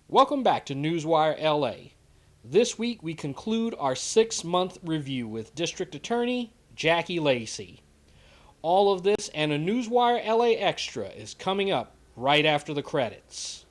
Welcome back to Newswire LA. This week we conclude our 6-month review with District Attorney Jackie Lacey. All of this and a Newswire LA Extra is coming up right after the credits.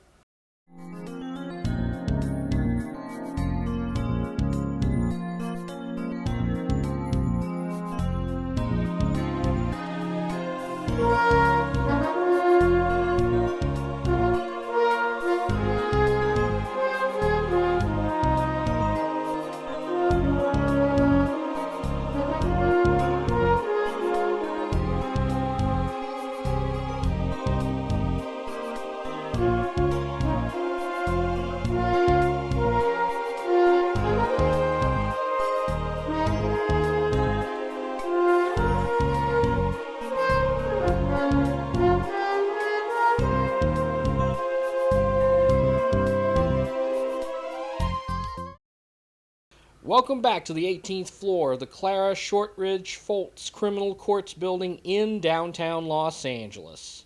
Welcome back to the 18th floor of the Clara Shortridge Foltz Criminal Courts building in downtown Los Angeles.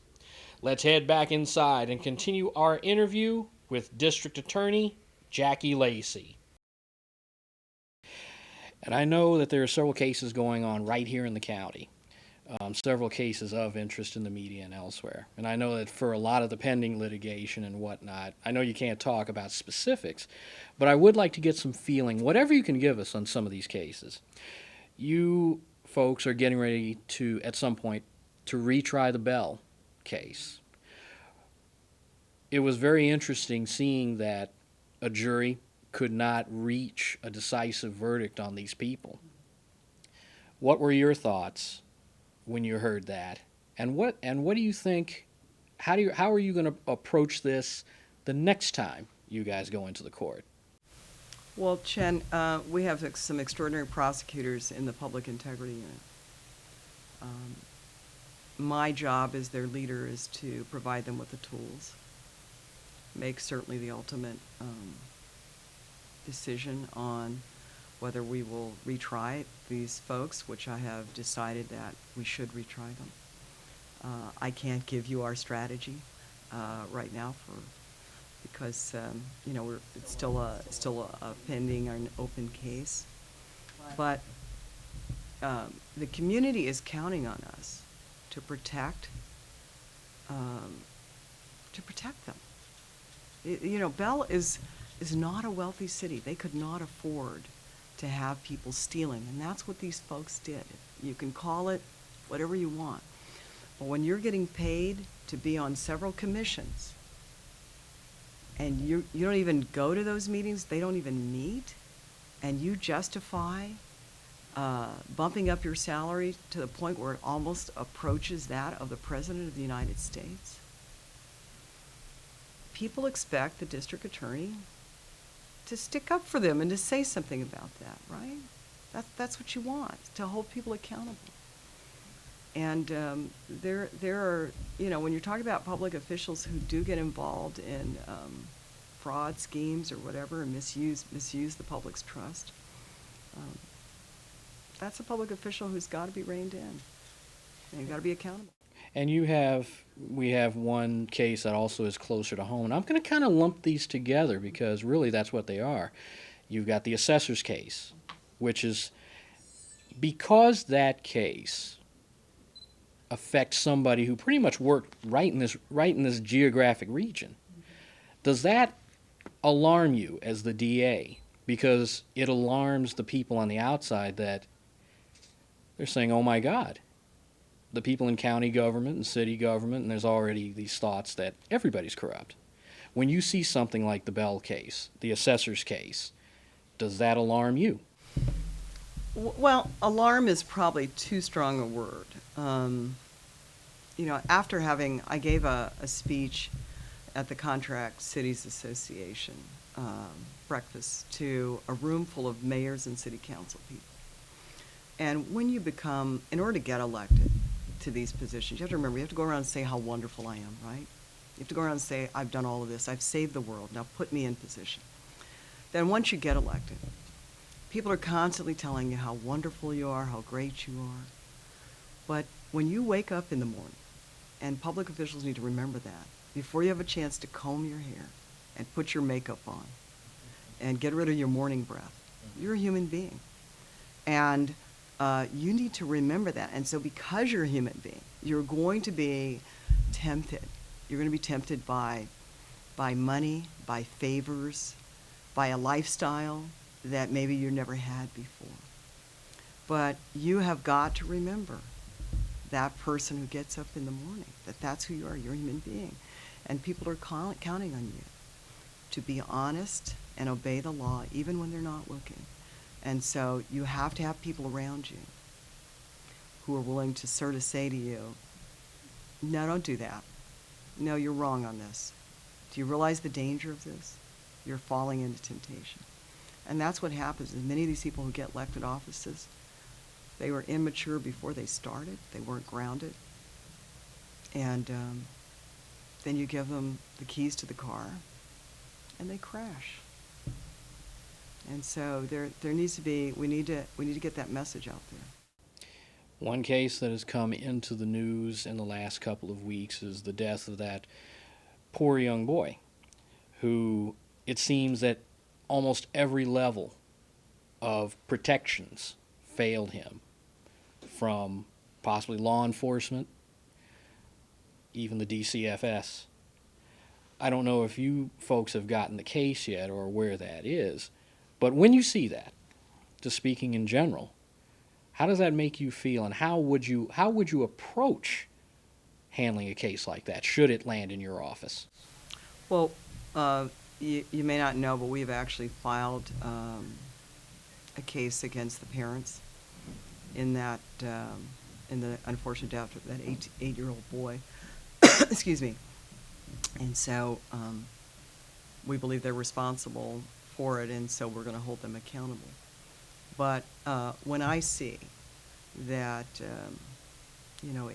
Let's head back inside and continue our interview with District Attorney Jackie Lacey. And I know that there are several cases going on right here in the county. Several cases of interest in the media and elsewhere. And I know that for a lot of the pending litigation and whatnot, I know you can't talk about specifics, but I would like to get some feeling, whatever you can give us on some of these cases. You folks are getting ready to, at some point, to retry the Bell case. It was very interesting seeing that a jury could not reach a decisive verdict on these people. What were your thoughts when you heard that, and what do you think? How are you going to approach this the next time you guys go into the court? Well, Chen, we have some extraordinary prosecutors in the Public Integrity Unit. My job as their leader is to provide them with the tools, make certainly the ultimate decision on whether we will retry these folks, which I have decided that we should retry them. I can't give you our strategy right now because it's still a pending or an open case. But the community is counting on us to protect them. Bell is not a wealthy city. They could not afford to have people stealing, and that's what these folks did. You can call it whatever you want, but when you're getting paid to be on several commissions and you don't even go to those meetings, they don't even meet, and you justify bumping up your salary to the point where it almost approaches that of the President of the United States, people expect the district attorney to stick up for them and to say something about that, right? That's what you want, to hold people accountable. And there are, when you're talking about public officials who do get involved in fraud schemes or whatever and misuse the public's trust, that's a public official who's got to be reined in, and you've got to be accountable. And we have one case that also is closer to home. And I'm going to kind of lump these together because really that's what they are. You've got the assessor's case, which is because that case affects somebody who pretty much worked right in this geographic region. Does that alarm you as the DA? Because it alarms the people on the outside that they're saying, "Oh my God." The people in county government and city government, and there's already these thoughts that everybody's corrupt. When you see something like the Bell case, the assessor's case, does that alarm you? Well, alarm is probably too strong a word. I gave a speech at the Contract Cities Association breakfast to a room full of mayors and city council people. And when you become, in order to get elected to these positions, you have to remember, you have to go around and say how wonderful I am, right? You have to go around and say, I've done all of this, I've saved the world, now put me in position. Then once you get elected, people are constantly telling you how wonderful you are, how great you are. But when you wake up in the morning, and public officials need to remember that, before you have a chance to comb your hair and put your makeup on and get rid of your morning breath. You're a human being. And you need to remember that. And so because you're a human being, you're going to be tempted. You're going to be tempted by money, by favors, by a lifestyle that maybe you never had before. But you have got to remember that person who gets up in the morning, that's who you are. You're a human being. And people are counting on you to be honest and obey the law even when they're not looking. And so you have to have people around you who are willing to sort of say to you, no, don't do that. No, you're wrong on this. Do you realize the danger of this? You're falling into temptation. And that's what happens. And many of these people who get elected offices, they were immature before they started. They weren't grounded. And then you give them the keys to the car, and they crash. And so there needs to be, we need to get that message out there. One case that has come into the news in the last couple of weeks is the death of that poor young boy who, it seems that almost every level of protections failed him, from possibly law enforcement, even the DCFS. I don't know if you folks have gotten the case yet or where that is, but when you see that, just speaking in general, how does that make you feel, and how would you approach handling a case like that, should it land in your office? Well, you may not know, but we've actually filed a case against the parents in that in the unfortunate death of that eight-year-old boy. Excuse me. And so we believe they're responsible for it, and so we're going to hold them accountable. But when I see that,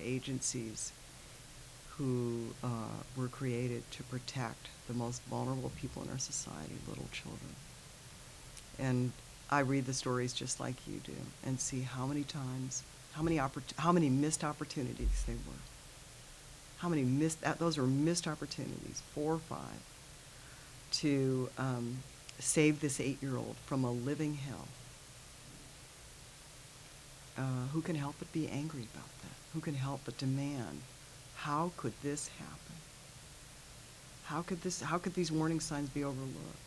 agencies who were created to protect the most vulnerable people in our society, little children, and I read the stories just like you do and see how many times, how many missed opportunities they were. How many those were missed opportunities, 4 or 5, to save this 8-year-old from a living hell. Who can help but be angry about that? Who can help but demand, how could this happen? How could these warning signs be overlooked?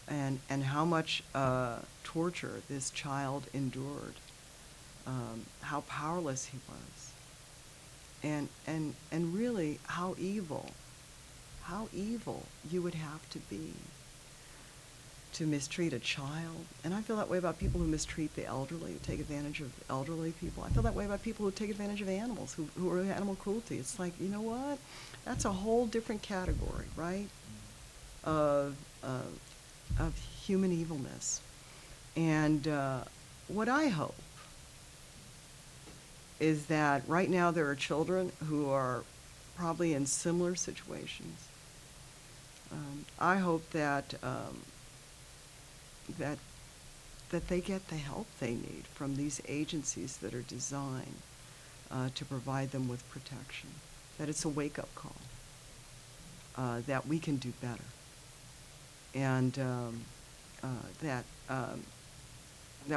And how much torture this child endured, how powerless he was, and really how evil you would have to be to mistreat a child. And I feel that way about people who mistreat the elderly, who take advantage of elderly people. I feel that way about people who take advantage of animals, who are animal cruelty. It's like, you know what? That's a whole different category, right? Of human evilness. And what I hope is that right now there are children who are probably in similar situations. I hope that that they get the help they need from these agencies that are designed to provide them with protection. That it's a wake-up call. That we can do better. And that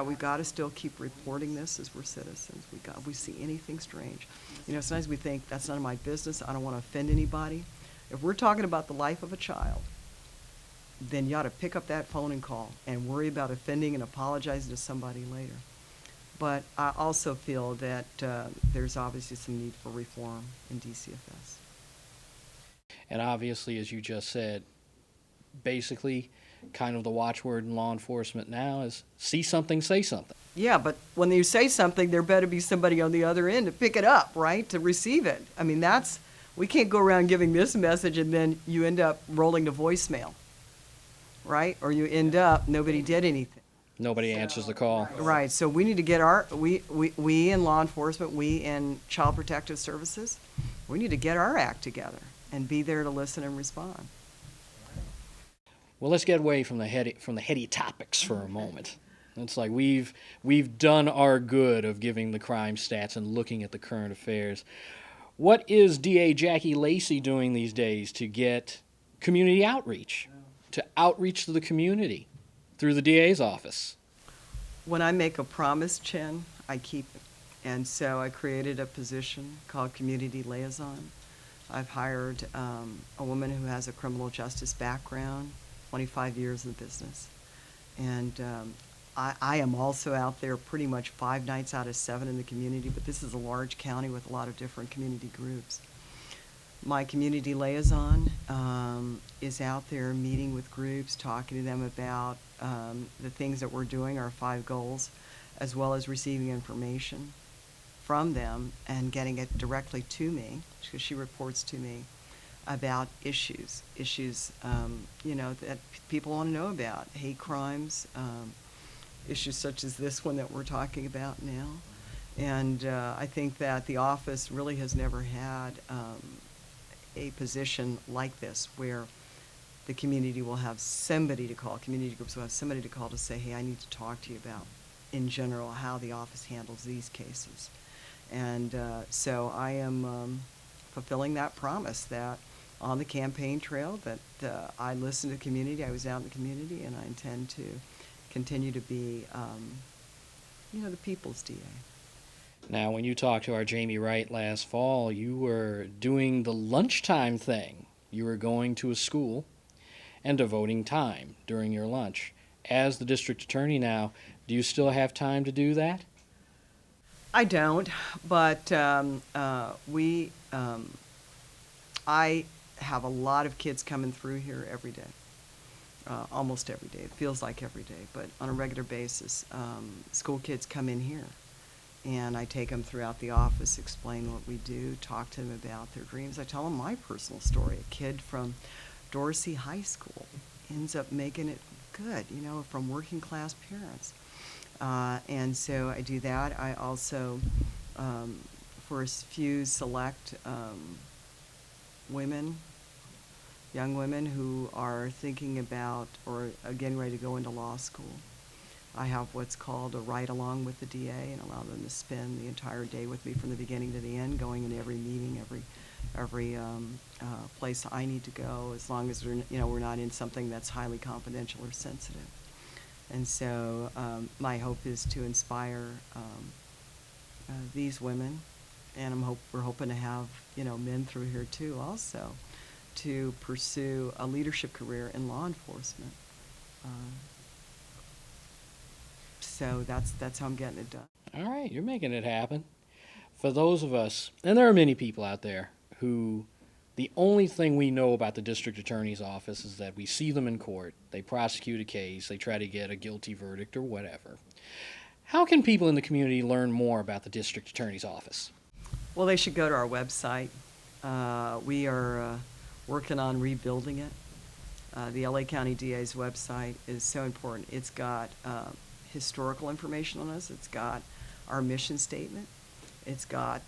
we've got to still keep reporting this as we're citizens. If we see anything strange. Sometimes we think, that's none of my business, I don't want to offend anybody. If we're talking about the life of a child, then you ought to pick up that phone and call and worry about offending and apologizing to somebody later. But I also feel that there's obviously some need for reform in DCFS. And obviously, as you just said, basically kind of the watchword in law enforcement now is see something, say something. Yeah, but when you say something, there better be somebody on the other end to pick it up, right, to receive it. I mean, we can't go around giving this message and then you end up rolling to voicemail, right? Or you end up, nobody did anything. Nobody answers the call. Right, so we need to get we in law enforcement, we in Child Protective Services, we need to get our act together and be there to listen and respond. Well, let's get away from the heady topics for a moment. It's like we've done our good of giving the crime stats and looking at the current affairs. What is DA Jackie Lacey doing these days to get community outreach? to outreach to the community through the DA's office? When I make a promise, Chen, I keep it. And so I created a position called Community Liaison. I've hired a woman who has a criminal justice background, 25 years in business. And I am also out there pretty much 5 nights out of 7 in the community, but this is a large county with a lot of different community groups. My community liaison is out there meeting with groups, talking to them about the things that we're doing, our 5 goals, as well as receiving information from them and getting it directly to me, because she reports to me about issues, that people want to know about, hate crimes, issues such as this one that we're talking about now. And I think that the office really has never had a position like this where the community will have somebody to call, community groups will have somebody to call to say, hey, I need to talk to you about, in general, how the office handles these cases. And so I am fulfilling that promise that on the campaign trail that I listen to the community, I was out in the community, and I intend to continue to be, the people's DA. Now, when you talked to our Jamie Wright last fall, you were doing the lunchtime thing. You were going to a school and devoting time during your lunch. As the district attorney now, do you still have time to do that? I don't, but I have a lot of kids coming through here every day, almost every day. It feels like every day, but on a regular basis, school kids come in here, and I take them throughout the office, explain what we do, talk to them about their dreams. I tell them my personal story. A kid from Dorsey High School ends up making it good, from working class parents. And so I do that. I also, for a few select young women who are thinking about or are getting ready to go into law school, I have what's called a ride-along with the DA and allow them to spend the entire day with me from the beginning to the end, going in every meeting, every place I need to go, as long as we're not in something that's highly confidential or sensitive. And so my hope is to inspire these women, and we're hoping to have men through here too also, to pursue a leadership career in law enforcement. So that's how I'm getting it done. All right, you're making it happen. For those of us, and there are many people out there who the only thing we know about the district attorney's office is that we see them in court, they prosecute a case, they try to get a guilty verdict or whatever. How can people in the community learn more about the district attorney's office? Well, they should go to our website. We are working on rebuilding it. The LA County DA's website is so important. It's got historical information on us. It's got our mission statement. It's got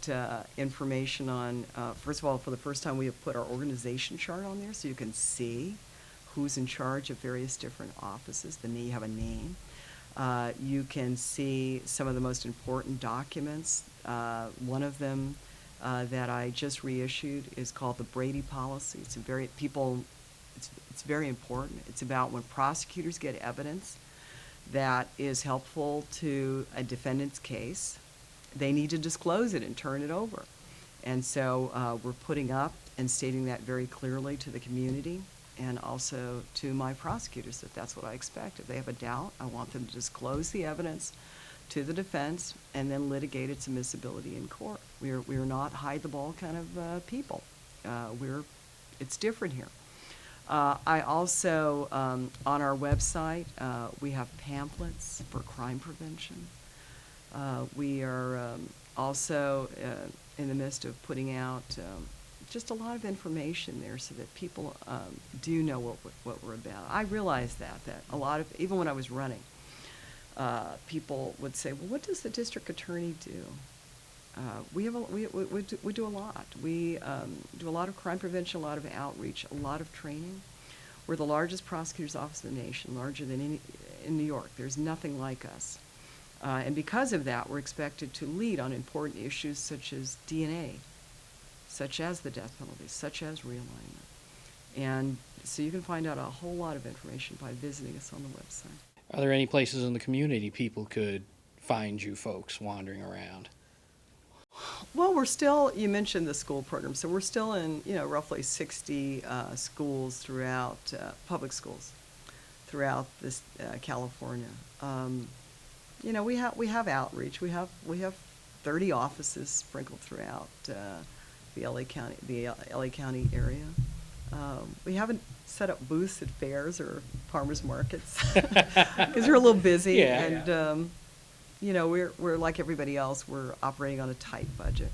information on, first of all, for the first time we have put our organization chart on there so you can see who's in charge of various different offices. You have a name. You can see some of the most important documents. One of them that I just reissued is called the Brady Policy. It's very important. It's about when prosecutors get evidence that is helpful to a defendant's case, they need to disclose it and turn it over. And so we're putting up and stating that very clearly to the community and also to my prosecutors that that's what I expect. If they have a doubt, I want them to disclose the evidence to the defense and then litigate its admissibility in court. We are not hide-the-ball kind of people. It's different here. I also, on our website, we have pamphlets for crime prevention. We are also in the midst of putting out just a lot of information there so that people do know what we're about. I realize that a lot of, even when I was running, people would say, well, what does the district attorney do? We do a lot. We do a lot of crime prevention, a lot of outreach, a lot of training. We're the largest prosecutor's office in the nation, larger than any in New York. There's nothing like us. And because of that, we're expected to lead on important issues such as DNA, such as the death penalty, such as realignment. And So you can find out a whole lot of information by visiting us on the website. Are there any places in the community people could find you folks wandering around? Well, we're still, you mentioned the school program, so we're still in, roughly 60 schools throughout, public schools throughout this California. We have outreach. We have 30 offices sprinkled throughout the LA County area. We haven't set up booths at fairs or farmers markets because we're a little busy. Yeah. And we're like everybody else. We're operating on a tight budget,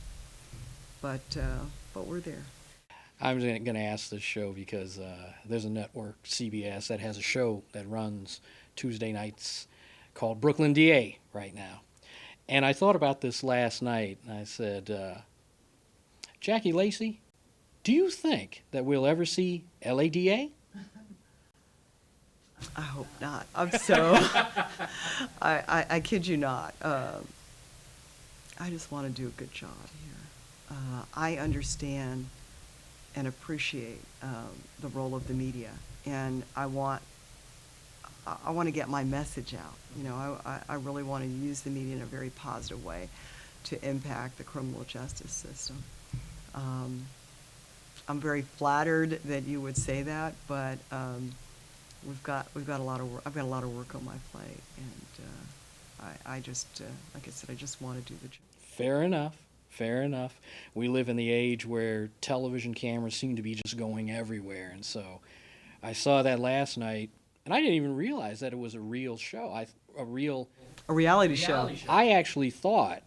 but we're there. I'm going to ask this show because there's a network, CBS, that has a show that runs Tuesday nights called Brooklyn DA right now. And I thought about this last night, and I said, Jackie Lacey, do you think that we'll ever see LADA? I hope not. I kid you not. I just want to do a good job here. I understand and appreciate the role of the media, and I want to get my message out. I really want to use the media in a very positive way to impact the criminal justice system. I'm very flattered that you would say that, but we've got a lot of work. I've got a lot of work on my plate, and I just, like I said, I just want to do the job. Fair enough. Fair enough. We live in the age where television cameras seem to be just going everywhere, and so I saw that last night, and I didn't even realize that it was a real show. A reality show. I actually thought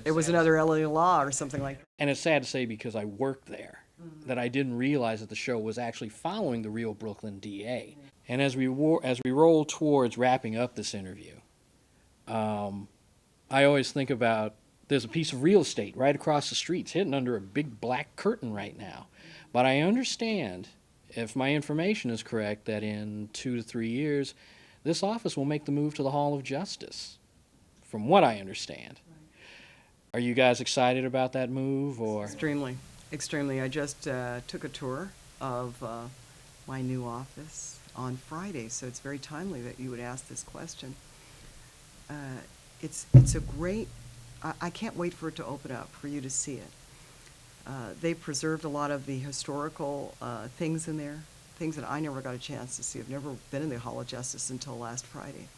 It was another LA Law or something like that. and it's sad to say because I worked there, that I didn't realize that the show was actually following the real Brooklyn DA. And as we roll towards wrapping up this interview, I always think about there's a piece of real estate right across the street. It's hidden under a big black curtain right now. But I understand, if my information is correct, that in 2 to 3 years, this office will make the move to the Hall of Justice, from what I understand. Are you guys excited about that move, or? Extremely, extremely. I just took a tour of my new office on Friday, so it's very timely that you would ask this question. It's a great. I can't wait for it to open up, for you to see it. They preserved a lot of the historical things in there, things that I never got a chance to see. I've never been in the Hall of Justice until last Friday.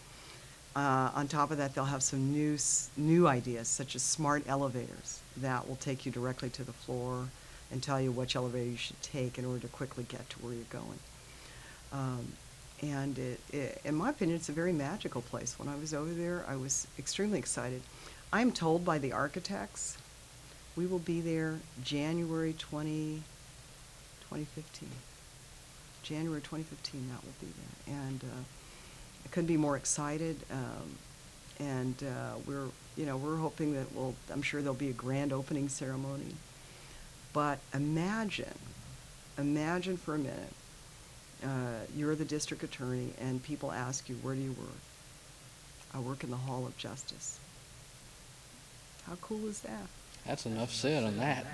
On top of that, they'll have some new ideas, such as smart elevators that will take you directly to the floor and tell you which elevator you should take in order to quickly get to where you're going. And in my opinion, it's a very magical place. When I was over there, I was extremely excited. I'm told by the architects we will be there January 2015. January 2015, that will be there. And I couldn't be more excited. We're hoping that I'm sure there'll be a grand opening ceremony. But imagine for a minute, you're the district attorney and people ask you, where do you work? I work in the Hall of Justice. How cool is that? That's enough said on that.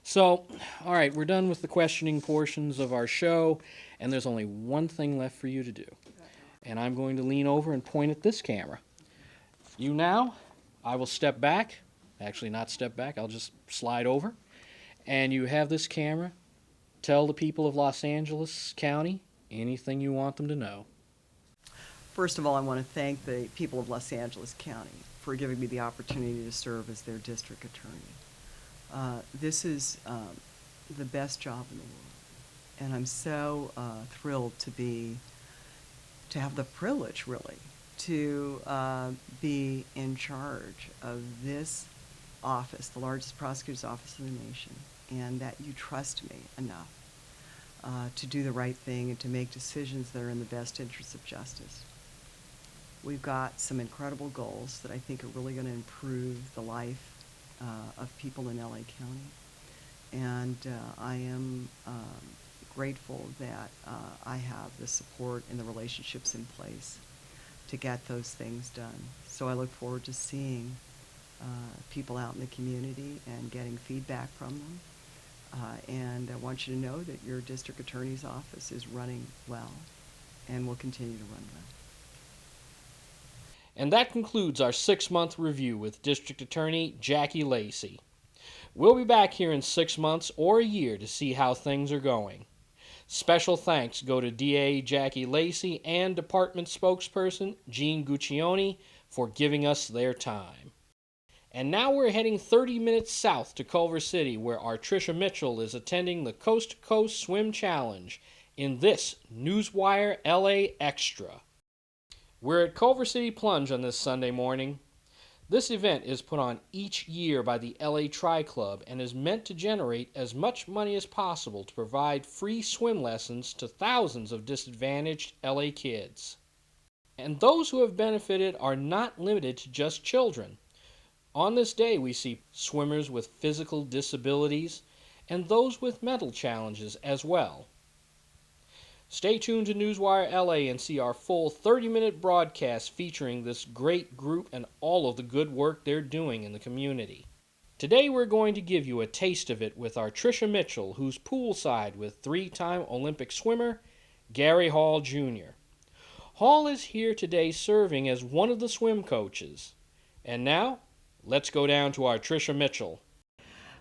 So, all right, we're done with the questioning portions of our show, and there's only one thing left for you to do. And I'm going to lean over and point at this camera. You now, I will step back. Actually, not step back. I'll just slide over. And you have this camera. Tell the people of Los Angeles County anything you want them to know. First of all, I want to thank the people of Los Angeles County for giving me the opportunity to serve as their district attorney. This is the best job in the world, and I'm so thrilled to have the privilege, really, to be in charge of this office, the largest prosecutor's office in the nation, and that you trust me enough to do the right thing and to make decisions that are in the best interest of justice. We've got some incredible goals that I think are really going to improve the life of people in LA County. And I am grateful that I have the support and the relationships in place to get those things done. So I look forward to seeing people out in the community and getting feedback from them And I want you to know that your district attorney's office is running well and will continue to run well. And that concludes our 6-month review with District Attorney Jackie Lacey. We'll be back here in 6 months or a year to see how things are going. Special thanks go to DA Jackie Lacey and Department Spokesperson Gene Guccione for giving us their time. And now we're heading 30 minutes south to Culver City, where our Trisha Mitchell is attending the Coast to Coast Swim Challenge in this Newswire LA Extra. We're at Culver City Plunge on this Sunday morning. This event is put on each year by the LA Tri Club and is meant to generate as much money as possible to provide free swim lessons to thousands of disadvantaged LA kids. And those who have benefited are not limited to just children. On this day, we see swimmers with physical disabilities and those with mental challenges as well. Stay tuned to Newswire LA and see our full 30-minute broadcast featuring this great group and all of the good work they're doing in the community. Today we're going to give you a taste of it with our Trisha Mitchell, who's poolside with 3-time Olympic swimmer Gary Hall Jr. Hall is here today serving as one of the swim coaches. And now, let's go down to our Trisha Mitchell.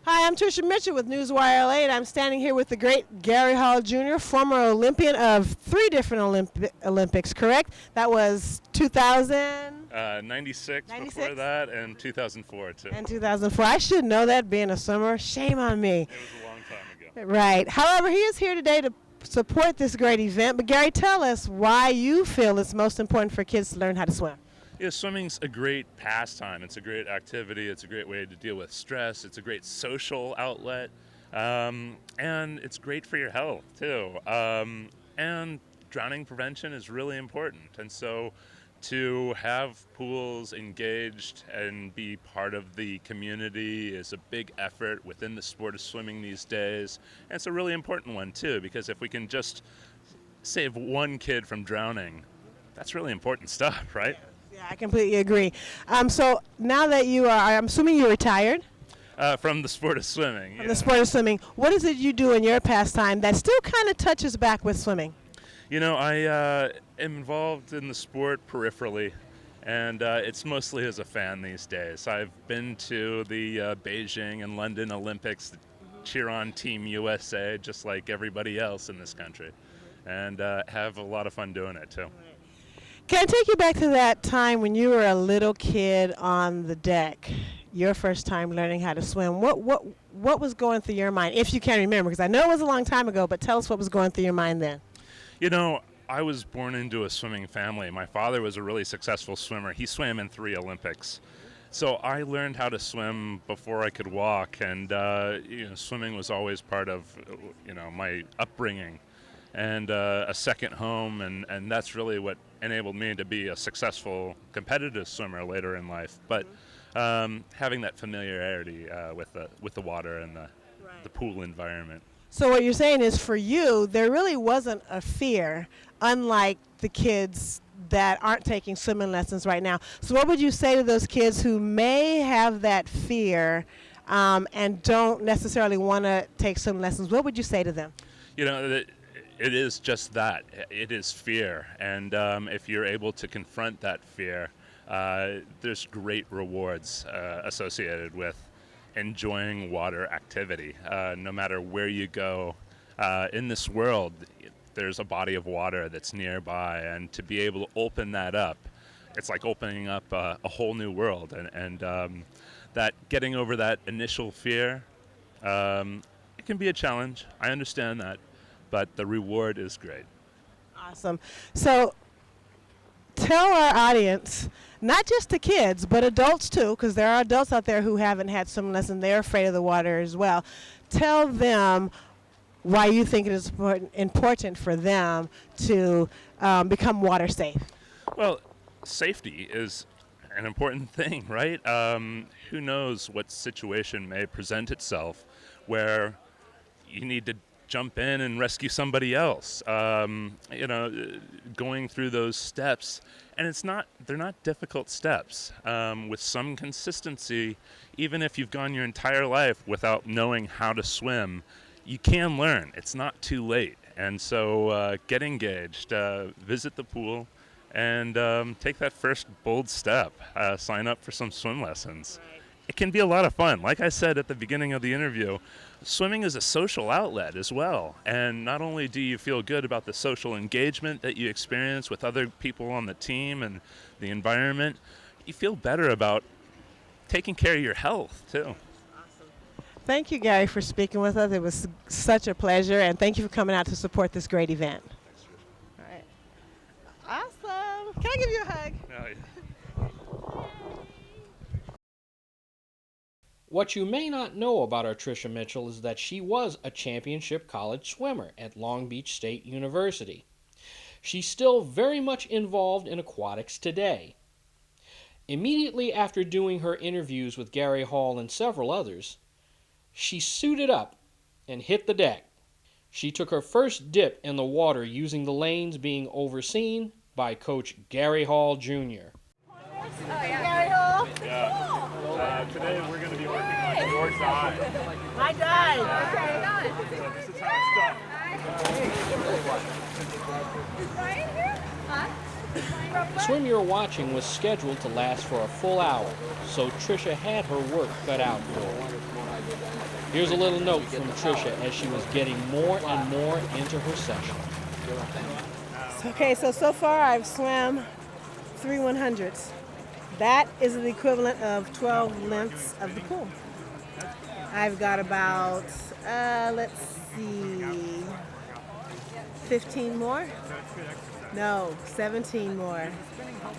Hi, I'm Trisha Mitchell with Newswire LA, and I'm standing here with the great Gary Hall Jr., former Olympian of 3 different Olympics, correct? That was 2000? 96 before that, and 2004 too. And 2004. I should know that, being a swimmer. Shame on me. It was a long time ago. Right. However, he is here today to support this great event. But Gary, tell us why you feel it's most important for kids to learn how to swim. Yeah, swimming's a great pastime. It's a great activity. It's a great way to deal with stress. It's a great social outlet, and it's great for your health too. And drowning prevention is really important. And so, to have pools engaged and be part of the community is a big effort within the sport of swimming these days. And it's a really important one too, because if we can just save one kid from drowning, that's really important stuff, right? Yeah, I completely agree. So now that you are, I'm assuming you're retired? From the sport of swimming. From the sport of swimming. What is it you do in your pastime that still kind of touches back with swimming? You know, I am involved in the sport peripherally, and it's mostly as a fan these days. I've been to the Beijing and London Olympics to cheer on Team USA, just like everybody else in this country, and have a lot of fun doing it too. Can I take you back to that time when you were a little kid on the deck, your first time learning how to swim? What was going through your mind, if you can remember? Because I know it was a long time ago, but tell us what was going through your mind then. You know, I was born into a swimming family. My father was a really successful swimmer. He swam in 3 Olympics. So I learned how to swim before I could walk, and swimming was always part of my upbringing and a second home, and that's really what enabled me to be a successful competitive swimmer later in life. But having that familiarity with the water and the pool environment. So what you're saying is, for you, there really wasn't a fear, unlike the kids that aren't taking swimming lessons right now. So what would you say to those kids who may have that fear and don't necessarily want to take swimming lessons? What would you say to them? You know, it is just that. It is fear. And if you're able to confront that fear, there's great rewards associated with enjoying water activity. No matter where you go in this world, there's a body of water that's nearby, and to be able to open that up, it's like opening up a whole new world. And that getting over that initial fear, it can be a challenge. I understand that, but the reward is great. Awesome. So tell our audience, not just the kids, but adults too, because there are adults out there who haven't had swim lessons. They're afraid of the water as well. Tell them why you think it is important for them to become water safe. Well, safety is an important thing, right? Who knows what situation may present itself where you need to jump in and rescue somebody else. Going through those steps, and they're not difficult steps. With some consistency, even if you've gone your entire life without knowing how to swim, you can learn. It's not too late. And so get engaged, visit the pool, and take that first bold step. Sign up for some swim lessons. It can be a lot of fun. Like I said at the beginning of the interview, swimming is a social outlet as well. And not only do you feel good about the social engagement that you experience with other people on the team and the environment, you feel better about taking care of your health too. Thank you, Gary, for speaking with us. It was such a pleasure, and thank you for coming out to support this great event. All right. Awesome. Can I give you a hug? Oh, yeah. What you may not know about our Trisha Mitchell is that she was a championship college swimmer at Long Beach State University. She's still very much involved in aquatics today. Immediately after doing her interviews with Gary Hall and several others, she suited up and hit the deck. She took her first dip in the water using the lanes being overseen by Coach Gary Hall Jr. Gary Hall? Yeah. Today we're going to be working on your dive. My dive. Okay. So this is how it's done. The swim you're watching was scheduled to last for a full hour, so Trisha had her work cut out for her. Here's a little note from Trisha as she was getting more and more into her session. Okay, so far I've swam 3 100s. That is the equivalent of 12 lengths of the pool. I've got about, 15 more? No, 17 more.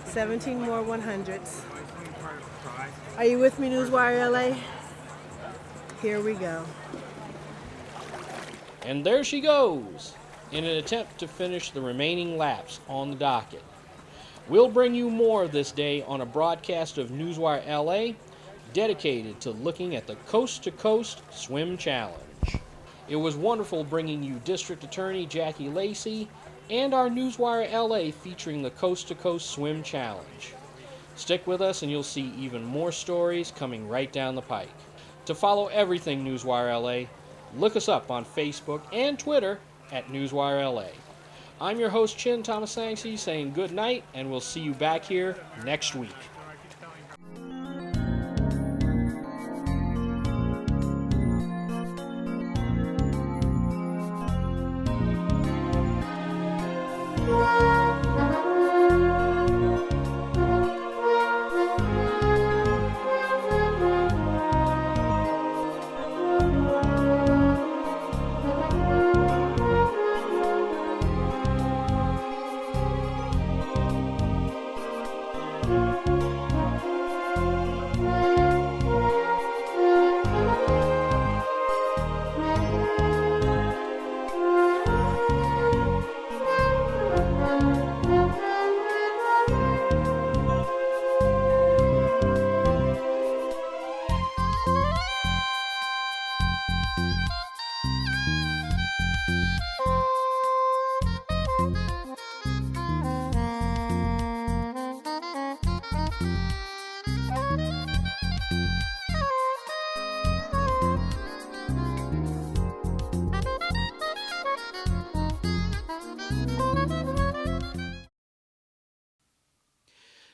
17 more 100s. Are you with me, Newswire LA? Here we go. And there she goes, in an attempt to finish the remaining laps on the docket. We'll bring you more of this day on a broadcast of Newswire LA dedicated to looking at the Coast to Coast Swim Challenge. It was wonderful bringing you District Attorney Jackie Lacey and our Newswire LA featuring the Coast to Coast Swim Challenge. Stick with us and you'll see even more stories coming right down the pike. To follow everything Newswire LA, look us up on Facebook and Twitter at Newswire LA. I'm your host, Chin Thomasangsi, saying good night, and we'll see you back here next week.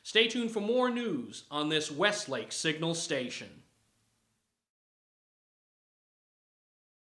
Stay tuned for more news on this Westlake Signal station.